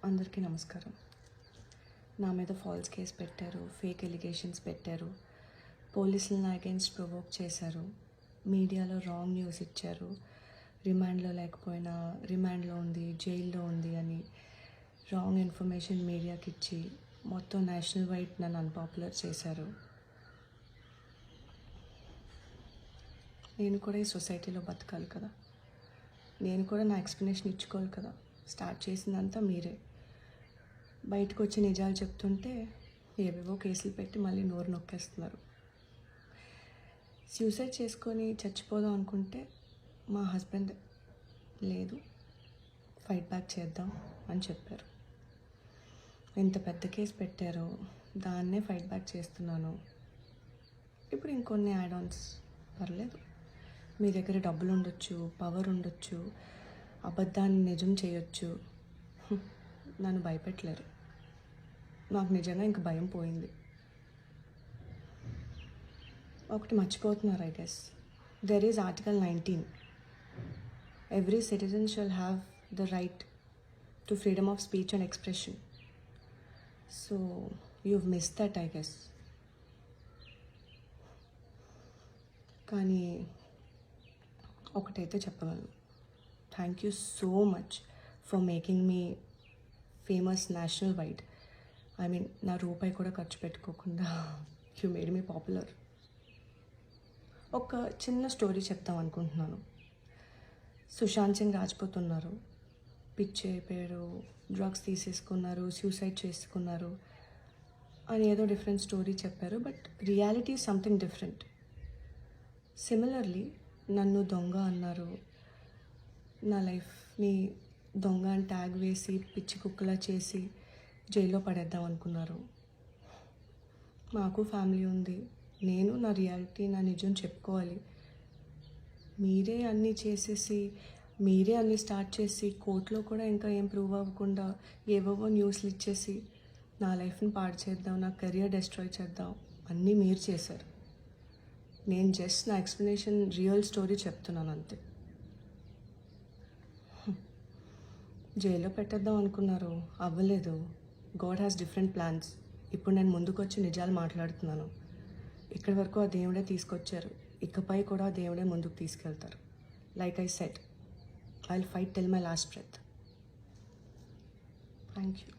అందరికీ నమస్కారం. నా మీద ఫాల్స్ కేసు పెట్టారు, ఫేక్ ఎలిగేషన్స్ పెట్టారు, పోలీసులు నా అగెన్స్ట్ ప్రొవోక్ చేశారు, మీడియాలో రాంగ్ న్యూస్ ఇచ్చారు, రిమాండ్లో లేకపోయినా రిమాండ్లో ఉంది, జైల్లో ఉంది అని రాంగ్ ఇన్ఫర్మేషన్ మీడియాకి ఇచ్చి మొత్తం నేషనల్ వైడ్ నన్ను అన్పాపులర్ చేశారు. నేను కూడా ఈ సొసైటీలో బతకాలి కదా, నేను కూడా నా ఎక్స్ప్లెనేషన్ ఇచ్చుకోవాలి కదా. స్టార్ట్ చేసిందంతా మీరే. బయటకు వచ్చి నిజాలు చెప్తుంటే ఏవేవో కేసులు పెట్టి మళ్ళీ నోరు నొక్కేస్తున్నారు. సూసైడ్ చేసుకొని చచ్చిపోదాం అనుకుంటే మా హస్బెండ్ లేదు, ఫైట్ బ్యాక్ చేద్దాం అని చెప్పారు. ఎంత పెద్ద కేసు పెట్టారో దాన్నే ఫైట్ బ్యాక్ చేస్తున్నాను. ఇప్పుడు ఇంకొన్ని యాడ్ ఆన్స్ పర్లేదు. మీ దగ్గర డబ్బులు ఉండొచ్చు, పవర్ ఉండొచ్చు, అబద్ధాన్ని నిజం చేయొచ్చు, నన్ను భయపెట్టలేరు. నాకు నిజంగా ఇంక భయం పోయింది. ఒకటి మర్చిపోతున్నారు, I guess. There is article 19. Every citizen shall have the right to freedom of speech and expression. So you've missed that, I guess. కానీ ఒకటైతే చెప్పగలను, thank you so much for making me famous national wide. I mean, నా రూపాయి కూడా ఖర్చు పెట్టుకోకుండా you made me popular. ఒక చిన్న స్టోరీ చెప్తాం అనుకుంటున్నాను. సుశాంత్ సింగ్ రాజ్పూత్ ఉన్నారు, పిచ్చి అయిపోయారు, డ్రగ్స్ తీసేసుకున్నారు, సూసైడ్ చేసుకున్నారు అని ఏదో డిఫరెంట్ స్టోరీ చెప్పారు. But reality is something different. Similarly నన్ను దొంగ అన్నారు, నా లైఫ్ని దొంగ అని ట్యాగ్ వేసి పిచ్చి కుక్కలా చేసి జైల్లో పడేద్దాం అనుకున్నారు. మాకు ఫ్యామిలీ ఉంది, నేను నా రియాలిటీ, నా నిజం చెప్పుకోవాలి. మీరే అన్నీ చేసేసి, మీరే అన్నీ స్టార్ట్ చేసి, కోర్టులో కూడా ఇంకా ఏం ప్రూవ్ అవ్వకుండా ఏవేవో న్యూస్లు ఇచ్చేసి నా లైఫ్ని పాడు చేద్దాం, నా కెరియర్ డిస్ట్రాయ్ చేద్దాం అన్నీ మీరు చేశారు. నేను జస్ట్ నా ఎక్స్ప్లెనేషన్, రియల్ స్టోరీ చెప్తున్నాను అంతే. జైల్లో పెట్టేద్దాం అనుకున్నారు, అవ్వలేదు. God has different plans. ఇప్పుడు నేను ముందుకు వచ్చి నిజాలు మాట్లాడుతున్నాను. ఇక్కడి వరకు ఆ దేవుడే తీసుకొచ్చారు, ఇకపై కూడా ఆ దేవుడే ముందుకు తీసుకెళ్తారు. Like I said, I will fight till my last breath. Thank you.